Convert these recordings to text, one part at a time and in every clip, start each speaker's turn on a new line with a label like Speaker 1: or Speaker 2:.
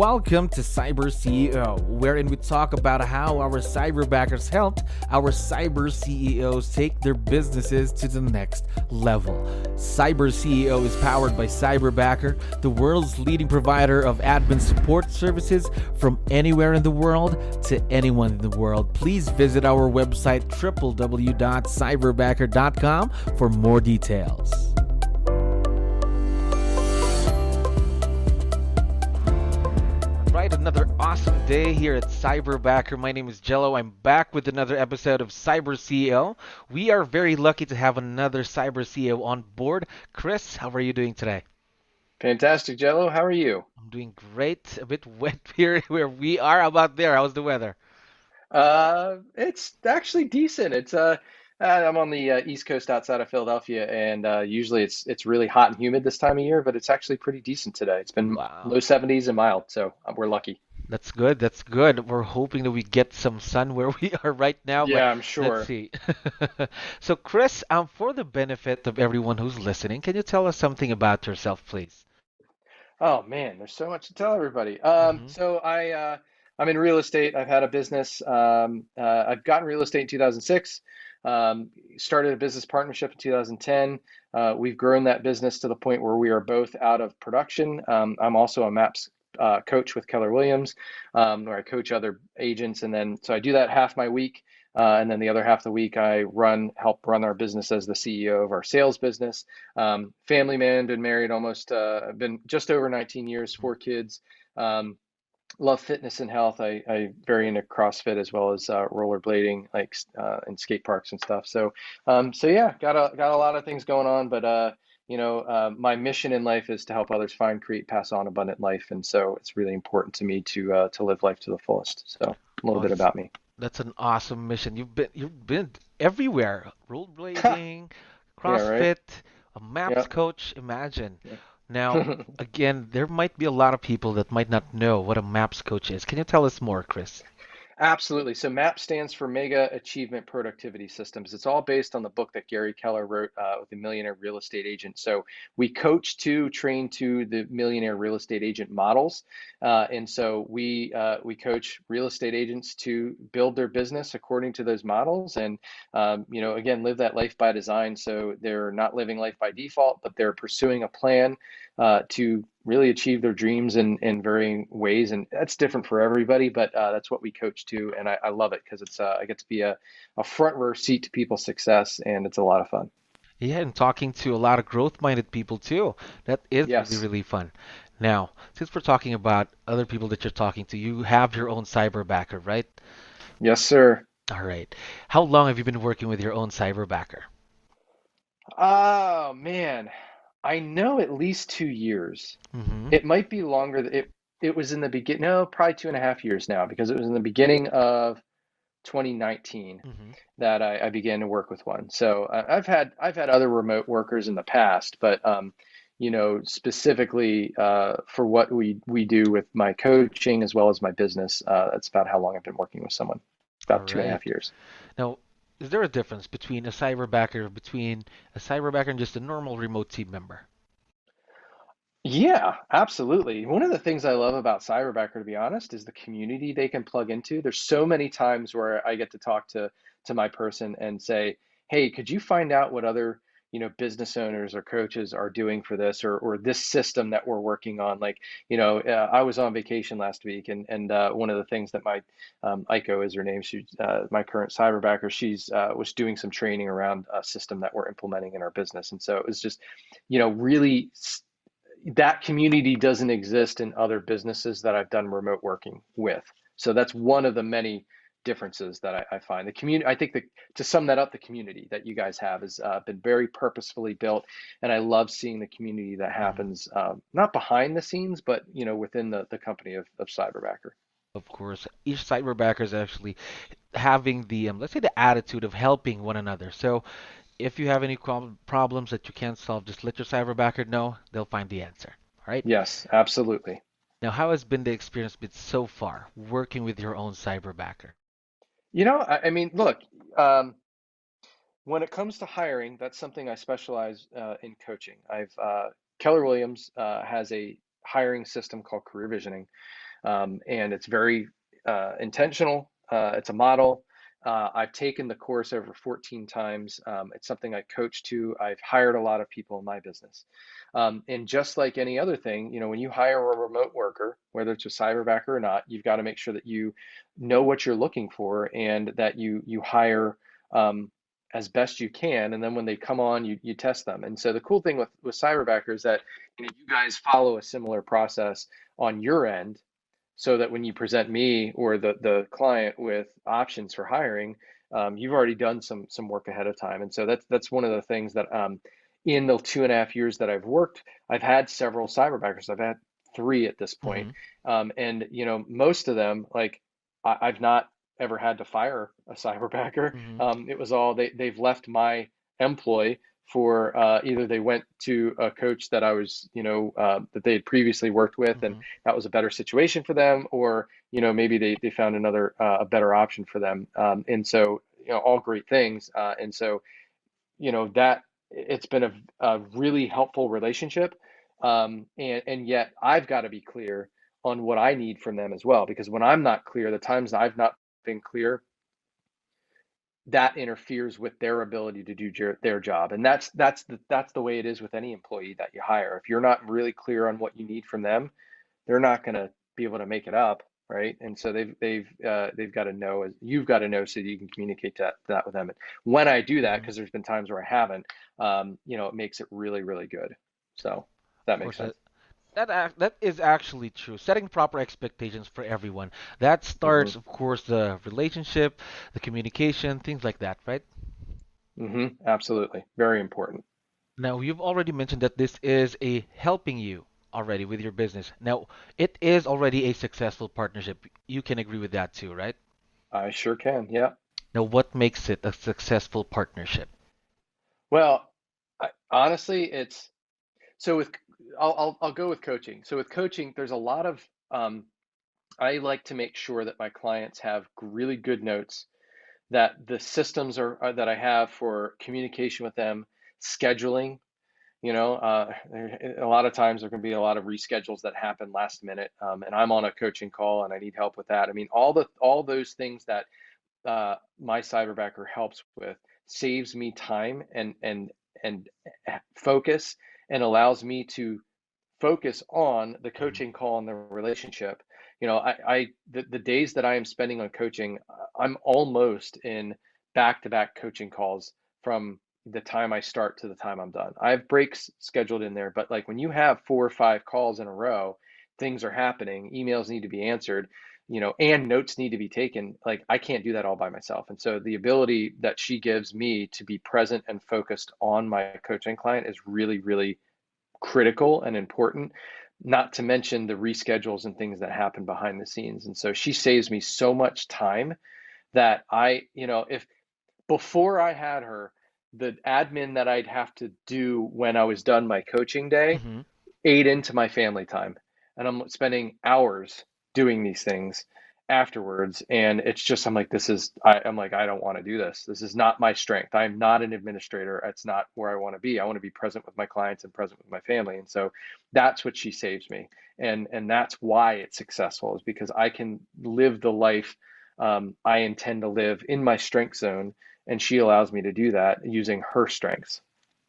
Speaker 1: Welcome to CyberCEO, wherein we talk about how our cyberbackers helped our cyber CEOs take their businesses to the next level. CyberCEO is powered by Cyberbacker, the world's leading provider of admin support services from anywhere in the world to anyone in the world. Please visit our website www.cyberbacker.com for more details. Right, another awesome day here at Cyberbacker. My name is Jello. I'm back with another episode of CyberCEO. We are very lucky to have another CyberCEO on board. Chris, how are you doing today?
Speaker 2: Fantastic, Jello. How are you?
Speaker 1: I'm doing great. A bit wet here where we are. How about there? How's the weather?
Speaker 2: It's actually decent. I'm on the East Coast outside of Philadelphia, and usually it's really hot and humid this time of year, but it's actually pretty decent today. It's been
Speaker 1: Wow.
Speaker 2: low 70s and mild, so we're lucky.
Speaker 1: That's good. That's good. We're hoping that we get some sun where we are right now, but
Speaker 2: Yeah, I'm
Speaker 1: let's
Speaker 2: sure.
Speaker 1: see. So, Chris, for the benefit of everyone who's listening, can you tell us something about yourself, please?
Speaker 2: Oh man, there's so much to tell everybody.
Speaker 1: Mm-hmm.
Speaker 2: I'm in real estate. I've had a business. I've gotten real estate in 2006. Started a business partnership in 2010. We've grown that business to the point where we are both out of production. I'm also a MAPS coach with Keller Williams, where I coach other agents, and then so I do that half my week. And then the other half of the week, help run our business as the CEO of our sales business. Family man, been married almost, been just over 19 years, four kids. Um, Love fitness and health. I very into CrossFit as well as rollerblading, in skate parks and stuff. So yeah, got a lot of things going on, but my mission in life is to help others find, create, pass on abundant life, and so it's really important to me to live life to the fullest. So a little
Speaker 1: Oh,
Speaker 2: bit about me.
Speaker 1: that's an awesome mission. You've been everywhere. Rollerblading,
Speaker 2: Yeah, right.
Speaker 1: CrossFit, a maps
Speaker 2: Yep.
Speaker 1: coach. Imagine. Now,
Speaker 2: Yeah.
Speaker 1: again, there might be a lot of people that might not know what a maps coach is. Can you tell us more, Chris?
Speaker 2: Absolutely. So MAP stands for Mega Achievement Productivity Systems. It's all based on the book that Gary Keller wrote with the Millionaire Real Estate Agent. So we coach to train to the Millionaire Real Estate Agent models, and so we coach real estate agents to build their business according to those models, and again, live that life by design. So they're not living life by default, but they're pursuing a plan to really achieve their dreams in varying ways. And that's different for everybody, but that's what we coach to. And I love it because I get to be a front row seat to people's success, and it's a lot of fun.
Speaker 1: Yeah, and talking to a lot of growth-minded people too. That is really,
Speaker 2: Yes.
Speaker 1: really fun. Now, since we're talking about other people that you're talking to, you have your own cyberbacker, right?
Speaker 2: Yes, sir.
Speaker 1: All right. How long have you been working with your own cyberbacker?
Speaker 2: Oh, man. I know at least 2 years.
Speaker 1: Mm-hmm.
Speaker 2: It might be longer. It was in the begin. No, probably 2.5 years now, because it was in the beginning of 2019
Speaker 1: Mm-hmm.
Speaker 2: that I began to work with one. So I've had other remote workers in the past, but specifically for what we do with my coaching as well as my business, that's about how long I've been working with someone.
Speaker 1: All
Speaker 2: About two and a
Speaker 1: right.
Speaker 2: half years.
Speaker 1: Now, is there a difference between a cyberbacker and just a normal remote team member?
Speaker 2: Yeah, absolutely. One of the things I love about Cyberbacker, to be honest, is the community they can plug into. There's so many times where I get to talk to my person and say, "Hey, could you find out what other, business owners or coaches are doing for this, or this system that we're working on?" I was on vacation last week, and one of the things that my 𝗙cie is her name. She's my current Cyberbacker. She's was doing some training around a system that we're implementing in our business, and so it was just, really that community doesn't exist in other businesses that I've done remote working with. So that's one of the many differences that I find. The community, I think, to sum that up, the community that you guys have has been very purposefully built, and I love seeing the community that
Speaker 1: Mhm.
Speaker 2: happens, not behind the scenes, but within the company of Cyberbacker.
Speaker 1: Of course, each cyberbacker is actually having let's say, the attitude of helping one another. So if you have any problems that you can't solve, just let your cyberbacker know. They'll find the answer. All right.
Speaker 2: Yes, absolutely.
Speaker 1: Now, how has been the experience been so far working with your own cyberbacker?
Speaker 2: I mean, look, um, when it comes to hiring, that's something I specialize in coaching. Keller Williams has a hiring system called career visioning. And it's very intentional. It's a model. I've taken the course over 14 times. It's something I coach to. I've hired a lot of people in my business. And just like any other thing, when you hire a remote worker, whether it's a cyberbacker or not, you've got to make sure that you know what you're looking for and that you hire as best you can. And then when they come on, you test them. And so the cool thing with cyberbacker is that you guys follow a similar process on your end, so that when you present me or the client with options for hiring, you've already done some work ahead of time. And so that's one of the things that in the 2.5 years that I've worked, I've had several cyberbackers. I've had 3 at this point. And most of them, like I've not ever had to fire a cyberbacker. It was all they've left my employ for either they went to a coach that I was, that they had previously worked with, and that was a better situation for them, or maybe they found another a better option for them. And so all great things. And so that it's been a really helpful relationship. And yet I've got to be clear on what I need from them as well, because when I'm not clear, the times I've not been clear, that interferes with their ability to do their job. And that's the way it is with any employee that you hire. If you're not really clear on what you need from them, they're not going to be able to make it up, right? And so they've got to know, you've got to know, so that you can communicate that with them. And when I do that, because there's been times where I haven't, it makes it really, really good. So that
Speaker 1: Of
Speaker 2: makes
Speaker 1: course,
Speaker 2: sense.
Speaker 1: that is actually true. Setting proper expectations for everyone. That
Speaker 2: Hmm.
Speaker 1: starts, of course, the relationship, the communication, things like that, right?
Speaker 2: Hmm. Absolutely. Very important.
Speaker 1: Now, you've already mentioned that this is a helping you already with your business. Now, it is already a successful partnership. You can agree with that too, right?
Speaker 2: I sure can. Yeah.
Speaker 1: Now, what makes it a successful partnership?
Speaker 2: Well, honestly, it's so with I'll go with coaching. So with coaching, there's a lot of I like to make sure that my clients have really good notes, that the systems are that I have for communication with them, scheduling. A lot of times there can be a lot of reschedules that happen last minute, and I'm on a coaching call and I need help with that. I mean, all those things that my cyberbacker helps with saves me time and focus, and allows me to focus on the
Speaker 1: Mhm.
Speaker 2: coaching call and the relationship. The days that I am spending on coaching, I'm almost in back-to-back coaching calls from the time I start to the time I'm done. I have breaks scheduled in there, but like when you have 4 or 5 calls in a row, things are happening, emails need to be answered, and notes need to be taken. Like I can't do that all by myself. And so the ability that she gives me to be present and focused on my coaching client is really, really critical and important, not to mention the reschedules and things that happen behind the scenes. And so she saves me so much time that if before I had her, the admin that I'd have to do when I was done my coaching day
Speaker 1: Mhm.
Speaker 2: ate into my family time. And I'm spending hours doing these things afterwards. And it's just, I'm like, I'm like, I don't want to do this. This is not my strength. I'm not an administrator. It's not where I want to be. I want to be present with my clients and present with my family. And so that's what she saves me. And that's why it's successful, is because I can live the life I intend to live in my strength zone. And she allows me to do that using her strengths.
Speaker 1: Of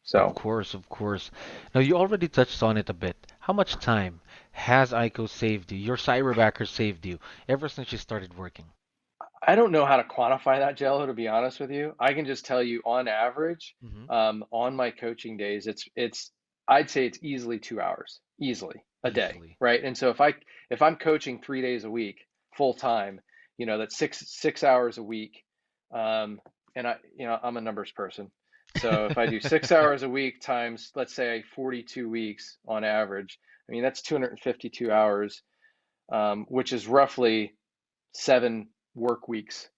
Speaker 2: So
Speaker 1: course, of course. Now, you already touched on it a bit. How much time has ICO saved you, your cyberbacker saved you, ever since you started working?
Speaker 2: I don't know how to quantify that, jello, to be honest with you. I can just tell you on average,
Speaker 1: Hmm.
Speaker 2: on my coaching days, I'd say it's easily 2 hours, easily a day,
Speaker 1: Easily.
Speaker 2: right? And so if I'm coaching 3 days a week full time, that's six hours a week. Um, and I'm a numbers person. So if I do 6 hours a week times, let's say 42 weeks on average, I mean, that's 252 hours, which is roughly 7 work weeks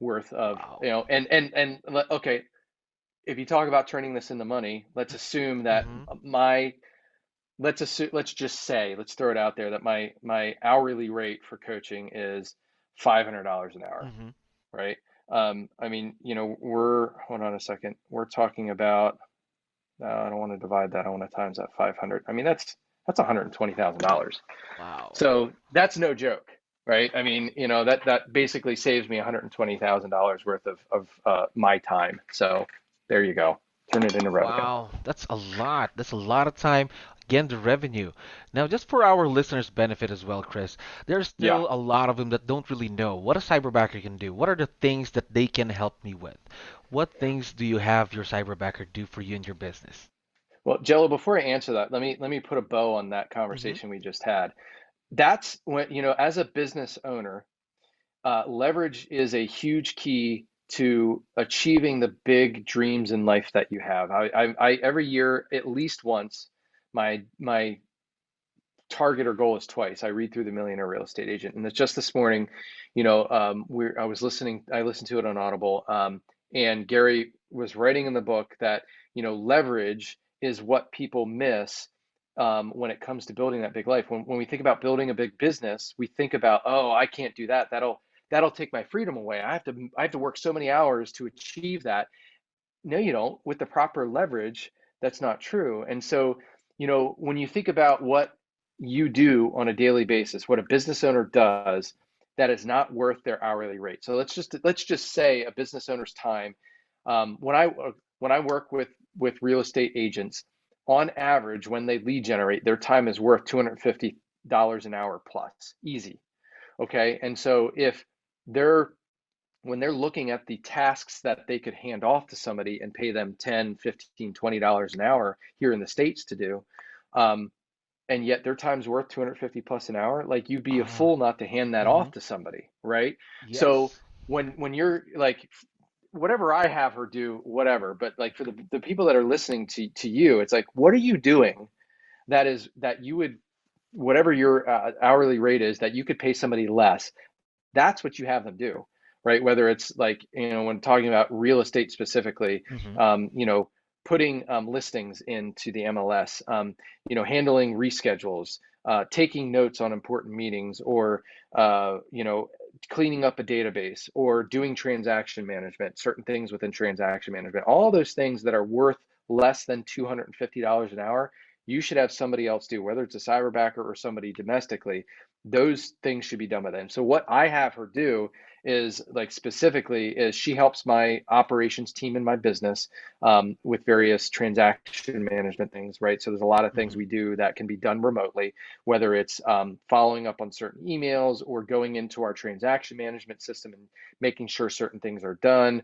Speaker 2: worth of,
Speaker 1: Wow.
Speaker 2: okay, if you talk about turning this into money, let's assume that
Speaker 1: Mm-hmm.
Speaker 2: let's throw it out there that my hourly rate for coaching is $500 an hour,
Speaker 1: Mm-hmm.
Speaker 2: right? I mean, hold on a second, we're talking about, I don't want to divide that, I want to times that 500. I mean, That's $120,000.
Speaker 1: Wow.
Speaker 2: So that's no joke, right? I mean, that basically saves me $120,000 worth of my time. So there you go. Turn it into revenue.
Speaker 1: Wow, that's a lot. That's a lot of time. Again, the revenue. Now, just for our listeners' benefit as well, Chris, there's
Speaker 2: Yeah.
Speaker 1: still a lot of them that don't really know what a cyberbacker can do. What are the things that they can help me with? What things do you have your cyberbacker do for you in your business?
Speaker 2: Well, Jello, before I answer that, let me put a bow on that
Speaker 1: Mm-hmm.
Speaker 2: conversation we just had. That's when, as a business owner, leverage is a huge key to achieving the big dreams in life that you have. I every year, at least once, my target or goal is twice. I read through the Millionaire Real Estate Agent, and it's just this morning. I listened to it on Audible, and Gary was writing in the book that leverage is what people miss when it comes to building that big life. When we think about building a big business, we think about, oh, I can't do that. That'll take my freedom away. I have to work so many hours to achieve that. No, you don't. With the proper leverage, that's not true. And so, when you think about what you do on a daily basis, what a business owner does, that is not worth their hourly rate. So let's just say a business owner's time. When I work with real estate agents, on average, when they lead generate, their time is worth $250 an hour plus, easy. Okay, and so if they're when they're looking at the tasks that they could hand off to somebody and pay them 10, 15, $20 an hour here in the States to do, um, and yet their time's worth 250 plus an hour, like you'd be a
Speaker 1: Ah,
Speaker 2: fool not to hand that
Speaker 1: mm-hmm.
Speaker 2: off to somebody, right? So
Speaker 1: Yes.
Speaker 2: when you're like, whatever I have her do, whatever, but like for the people that are listening to you, it's like, what are you doing that you would, whatever your hourly rate is, that you could pay somebody less? That's what you have them do, right? Whether it's like, when talking about real estate specifically,
Speaker 1: Mm-hmm.
Speaker 2: um, you know, putting listings into the MLS, handling reschedules, taking notes on important meetings, or, cleaning up a database, or doing transaction management, certain things within transaction management, all those things that are worth less than $250 an hour, you should have somebody else do, whether it's a cyberbacker or somebody domestically. Those things should be done by them. So what I have her do is, like, specifically, is she helps my operations team in my business with various transaction management things, right? So there's a lot of things
Speaker 1: Mm-hmm.
Speaker 2: we do that can be done remotely, whether it's following up on certain emails, or going into our transaction management system and making sure certain things are done.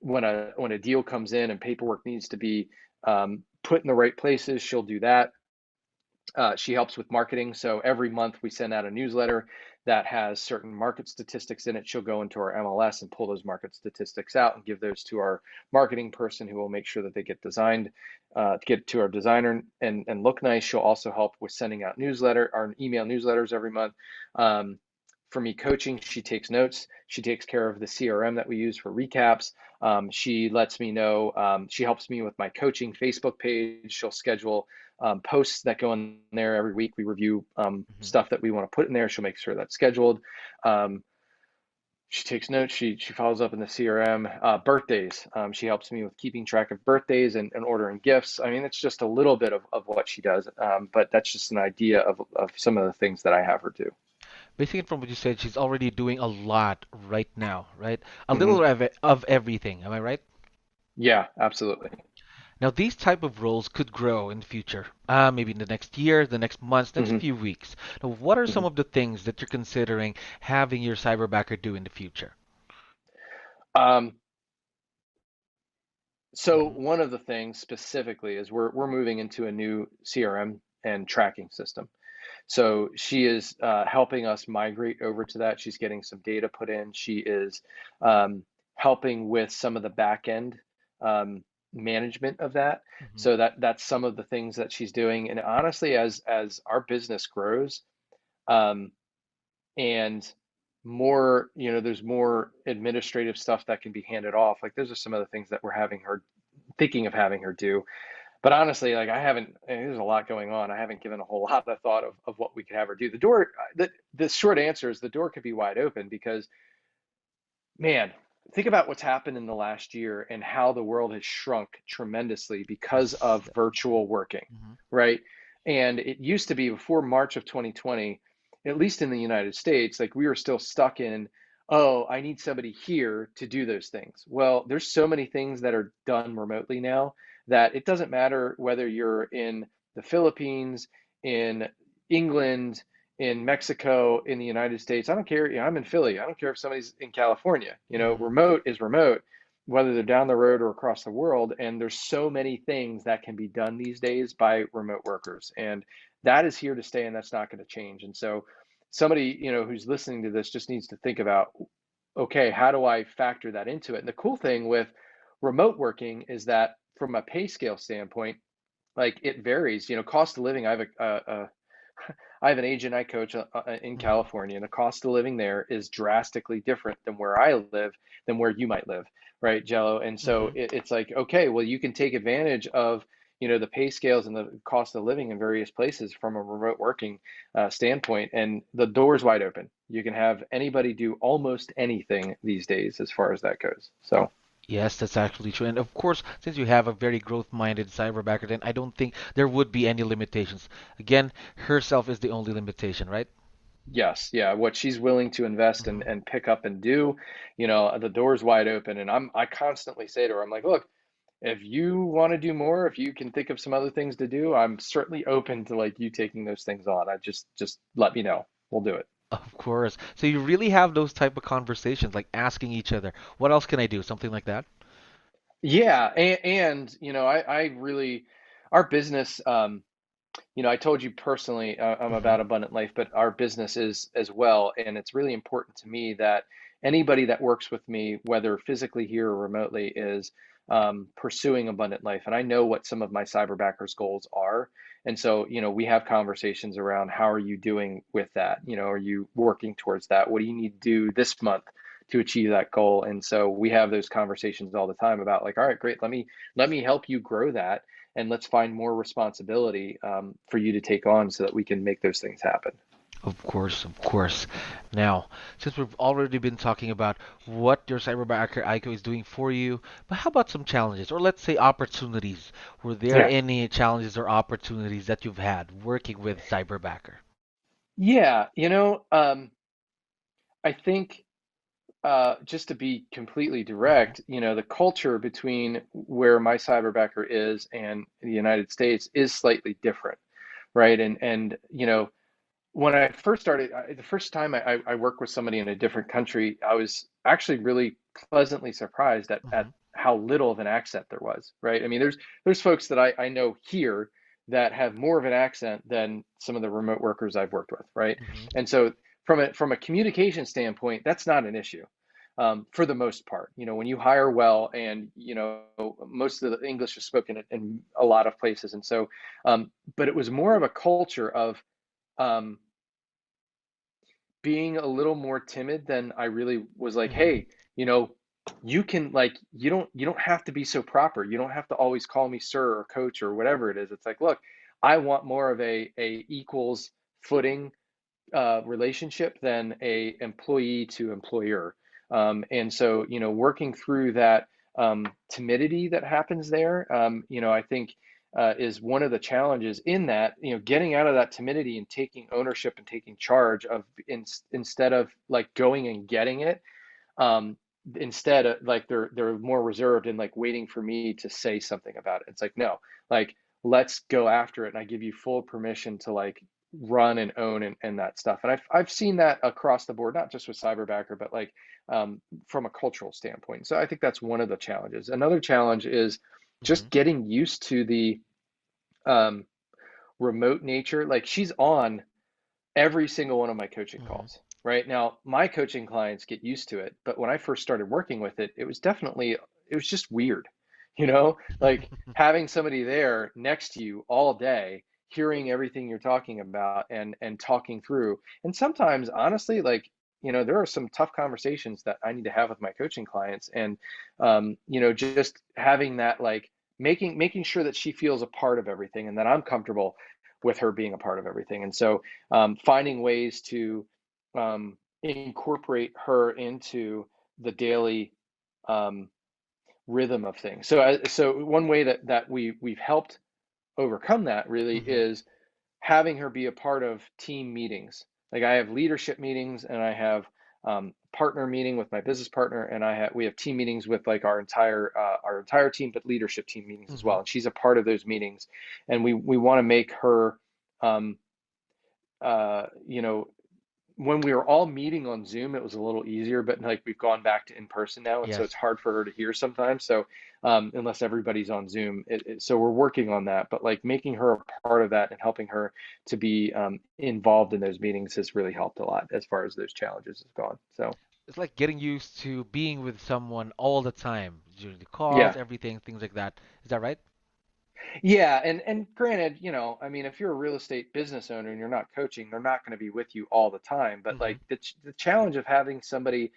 Speaker 2: When a deal comes in and paperwork needs to be put in the right places, she'll do that. She helps with marketing. So every month we send out a newsletter that has certain market statistics in it. She'll go into our MLS and pull those market statistics out and give those to our marketing person, who will make sure that they get to our designer and look nice. She'll also help with sending out our email newsletters every month. Um, for me coaching, she takes notes. She takes care of the CRM that we use for recaps. She lets me know. She helps me with my coaching Facebook page. She'll schedule posts that go in there every week. We review
Speaker 1: Mm-hmm.
Speaker 2: stuff that we want to put in there. She'll make sure that's scheduled. Um, she takes notes. She follows up in the CRM. Birthdays. She helps me with keeping track of birthdays and ordering gifts. I mean, it's just a little bit of what she does, but that's just an idea of some of the things that I have her do.
Speaker 1: Basically, from what you said, she's already doing a lot right now, right? A
Speaker 2: Hmm.
Speaker 1: little of everything. Am I right?
Speaker 2: Yeah, absolutely.
Speaker 1: Now, these type of roles could grow in the future, maybe in the next year, the next months, next
Speaker 2: Hmm.
Speaker 1: few weeks. Now, what are some
Speaker 2: Hmm.
Speaker 1: of the things that you're considering having your cyberbacker do in the future?
Speaker 2: Um, so
Speaker 1: Mm-hmm.
Speaker 2: one of the things specifically is we're moving into a new CRM and tracking system. So she is helping us migrate over to that. She's getting some data put in. She is helping with some of the back end um, management of that.
Speaker 1: Mm-hmm.
Speaker 2: So that's some of the things that she's doing. And honestly, as our business grows, um, and more, there's more administrative stuff that can be handed off. Like, those are some of the things that we're thinking of having her do. But honestly, like, I haven't, there's a lot going on. I haven't given a whole lot of thought of what we could have her do. The short answer is the door could be wide open, because, man, think about what's happened in the last year and how the world has shrunk tremendously because
Speaker 1: Yes.
Speaker 2: of virtual working,
Speaker 1: Mm-hmm.
Speaker 2: right? And it used to be before March of 2020, at least in the United States, like we were still stuck in, oh, I need somebody here to do those things. Well, there's so many things that are done remotely now that it doesn't matter whether you're in the Philippines, in England, in Mexico, in the United States. I don't care. I'm in Philly. I don't care if somebody's in California.
Speaker 1: Mhm.
Speaker 2: Remote is remote, whether they're down the road or across the world. And there's so many things that can be done these days by remote workers. And that is here to stay, and that's not going to change. And so somebody, who's listening to this just needs to think about, okay, how do I factor that into it? And the cool thing with remote working is that from a pay scale standpoint, like it varies. Cost of living. I have an agent I coach in
Speaker 1: Mhm.
Speaker 2: California, and the cost of living there is drastically different than where I live, than where you might live, right, Jello? And so
Speaker 1: Mhm.
Speaker 2: it's like, okay, well, you can take advantage of, the pay scales and the cost of living in various places from a remote working standpoint, and the door's wide open. You can have anybody do almost anything these days as far as that goes. So.
Speaker 1: Yes, that's actually true. And of course, since you have a very growth-minded cyberbacker, then I don't think there would be any limitations. Again, herself is the only limitation, right?
Speaker 2: Yes, yeah, what she's willing to invest
Speaker 1: Mhm.
Speaker 2: and pick up and do, the door's wide open. And I constantly say to her, I'm like, look, if you want to do more, if you can think of some other things to do, I'm certainly open to like you taking those things on. I just let me know. We'll do it.
Speaker 1: Of course. So you really have those type of conversations, like asking each other, what else can I do? Something like that?
Speaker 2: Yeah, and I really, our business, I told you personally, I'm
Speaker 1: Hmm.
Speaker 2: about abundant life, but our business is as well. And it's really important to me that anybody that works with me, whether physically here or remotely, is pursuing abundant life. And I know what some of my cyberbackers goals are. And so, we have conversations around how are you doing with that? Are you working towards that? What do you need to do this month to achieve that goal? And so we have those conversations all the time about like, all right, great, let me help you grow that, and let's find more responsibility for you to take on so that we can make those things happen.
Speaker 1: Of course, of course. Now, since we've already been talking about what your cyberbacker ICO is doing for you, but how about some challenges, or let's say opportunities? Were there
Speaker 2: Yeah.
Speaker 1: any challenges or opportunities that you've had working with cyberbacker?
Speaker 2: Yeah. I think just to be completely
Speaker 1: Hmm.
Speaker 2: direct, the culture between where my cyberbacker is and the United States is slightly different, right? And when I first started, the first time I worked with somebody in a different country, I was actually really pleasantly surprised at
Speaker 1: Hmm.
Speaker 2: how little of an accent there was, right? I mean, there's folks that I know here that have more of an accent than some of the remote workers I've worked with, right?
Speaker 1: Hmm.
Speaker 2: And so from a communication standpoint, that's not an issue. For the most part, when you hire well, and most of the English is spoken in a lot of places, and so, but it was more of a culture of um, being a little more timid than I really was like,
Speaker 1: Hmm.
Speaker 2: hey, you know, you can like you don't have to be so proper. You don't have to always call me sir or coach or whatever it is. It's like, look, I want more of a equals footing relationship than a employee to employer. And so, working through that timidity that happens there, I think is one of the challenges in that, getting out of that timidity and taking ownership and taking charge of instead of like going and getting it. Um, Instead of like they're more reserved and like waiting for me to say something about it. It's like, no, like let's go after it. And I give you full permission to like run and own and that stuff. And I've seen that across the board, not just with Cyberbacker, but like from a cultural standpoint. So I think that's one of the challenges. Another challenge is
Speaker 1: Hmm.
Speaker 2: just getting used to the um, remote nature. Like she's on every single one of my coaching
Speaker 1: Hmm.
Speaker 2: calls. Right now, my coaching clients get used to it, but when I first started working with it, it was just weird, like having somebody there next to you all day, hearing everything you're talking about and talking through. And sometimes, honestly, like, there are some tough conversations that I need to have with my coaching clients, and just having that, like, making sure that she feels a part of everything and that I'm comfortable with her being a part of everything. And so finding ways to incorporate her into the daily um, rhythm of things. So one way that we've helped overcome that really
Speaker 1: Hmm.
Speaker 2: is having her be a part of team meetings. Like I have leadership meetings, and I have partner meeting with my business partner, and we have team meetings with like our entire team, but leadership team meetings as well. And she's a part of those meetings, and we want to make her, you know, when we were all meeting on Zoom, it was a little easier, but like we've gone back to in person now, and so it's hard for her to hear sometimes. So unless everybody's on Zoom, so we're working on that. But like making her a part of that and helping her to be involved in those meetings has really helped a lot as far as those challenges have gone. So
Speaker 1: It's like getting used to being with someone all the time during the calls,
Speaker 2: yeah.
Speaker 1: everything, things like that. Is that right?
Speaker 2: Yeah, and granted, you know, I mean, if you're a real estate business owner and you're not coaching, they're not going to be with you all the time. But
Speaker 1: Mm-hmm.
Speaker 2: like the challenge of having somebody,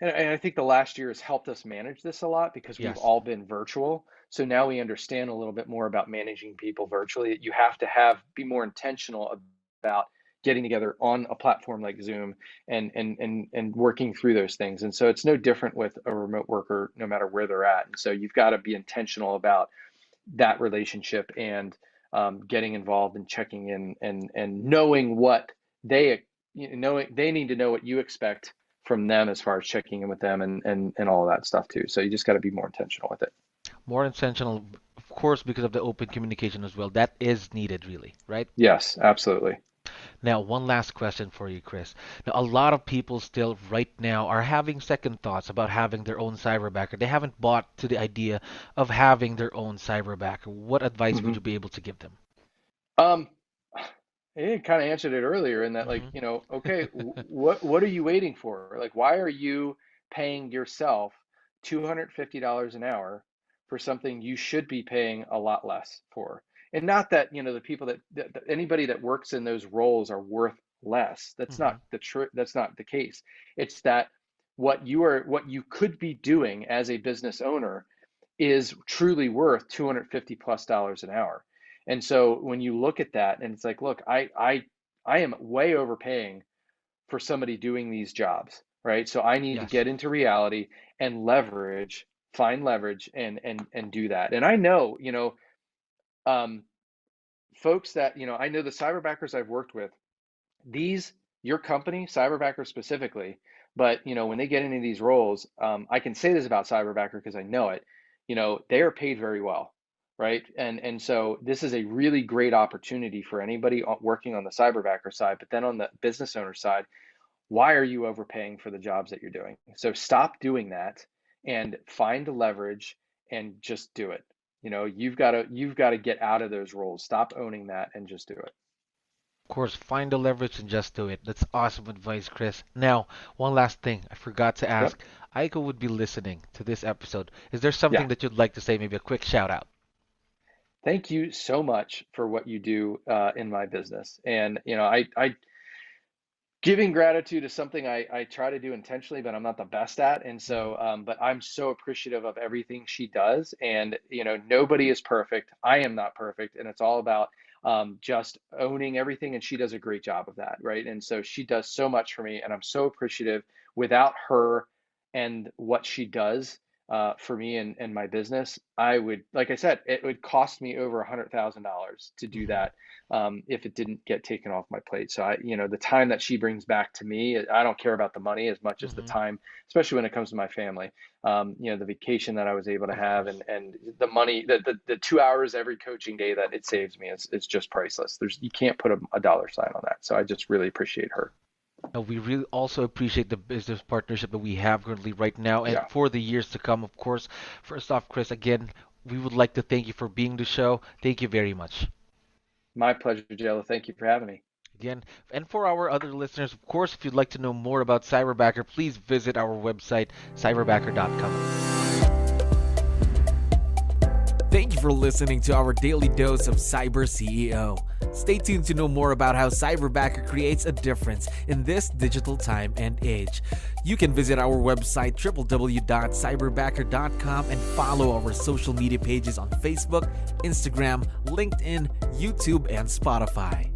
Speaker 2: and I think the last year has helped us manage this a lot because we've
Speaker 1: Yes.
Speaker 2: all been virtual. So now we understand a little bit more about managing people virtually. You have to be more intentional about getting together on a platform like Zoom and working through those things. And so it's no different with a remote worker, no matter where they're at. And so you've got to be intentional about that relationship and getting involved and checking in and knowing what they they need to know what you expect from them as far as checking in with them and all of that stuff too. So you just got to be more intentional with it.
Speaker 1: More intentional, of course, because of the open communication as well. That is needed, really, right?
Speaker 2: Yes, absolutely.
Speaker 1: Now, one last question for you, Chris. Now, a lot of people still right now are having second thoughts about having their own cyberbacker. They haven't bought to the idea of having their own cyberbacker. What advice would
Speaker 2: Hmm.
Speaker 1: you be able to give them?
Speaker 2: Um, I kind of answered it earlier in that, like,
Speaker 1: Mm-hmm.
Speaker 2: you know, okay, what are you waiting for? Like, why are you paying yourself $250 an hour for something you should be paying a lot less for? And not that, you know, the people that anybody that works in those roles are worth less. That's
Speaker 1: Mm-hmm.
Speaker 2: not the truth. That's not the case. It's that what you could be doing as a business owner is truly worth 250 plus dollars an hour. And so when you look at that and it's like, look, I am way overpaying for somebody doing these jobs, right? So I need to
Speaker 1: Yes.
Speaker 2: get into reality and find leverage and do that. And I know, you know, um, folks that, you know, I know the cyberbackers I've worked with, your company, Cyberbacker specifically, but you know, when they get into these roles, I can say this about Cyberbacker because I know it, you know, they are paid very well, right? And so this is a really great opportunity for anybody working on the Cyberbacker side, but then on the business owner side, why are you overpaying for the jobs that you're doing? So stop doing that and find the leverage and just do it. You know, you've got to get out of those roles. Stop owning that and just do it.
Speaker 1: Of course, find the leverage and just do it. That's awesome advice, Chris. Now, one last thing I forgot to
Speaker 2: Yep.
Speaker 1: ask. Aiko would be listening to this episode. Is there
Speaker 2: Yeah.
Speaker 1: something that you'd like to say? Maybe a quick shout out.
Speaker 2: Thank you so much for what you do in my business. And you know, I giving gratitude is something I try to do intentionally, but I'm not the best at. And
Speaker 1: Mhm.
Speaker 2: so, but I'm so appreciative of everything she does. And you know, nobody is perfect. I am not perfect, and it's all about just owning everything. And she does a great job of that, right? And so she does so much for me, and I'm so appreciative. Without her and what she does for me and my business, I would, like I said, it would cost me over $100,000 to do
Speaker 1: Mhm.
Speaker 2: that if it didn't get taken off my plate. So you know, the time that she brings back to me, I don't care about the money as much as the
Speaker 1: Mhm.
Speaker 2: time, especially when it comes to my family. You know, the vacation that I was able to
Speaker 1: Of
Speaker 2: have
Speaker 1: course.
Speaker 2: and the money, the 2 hours every coaching day that it saves me is just priceless. You can't put a dollar sign on that. So I just really appreciate her.
Speaker 1: We really also appreciate the business partnership that we have currently right now and
Speaker 2: Yeah,
Speaker 1: for the years to come, of course. First off, Chris, again, we would like to thank you for being the show. Thank you very much.
Speaker 2: my pleasure, Jello. Thank you for having me.
Speaker 1: Again, and for our other listeners, of course, if you'd like to know more about Cyberbacker, please visit our website, cyberbacker.com. Thank you for listening to our daily dose of Cyber CEO. Stay tuned to know more about how Cyberbacker creates a difference in this digital time and age. You can visit our website www.cyberbacker.com and follow our social media pages on Facebook, Instagram, LinkedIn, YouTube, and Spotify.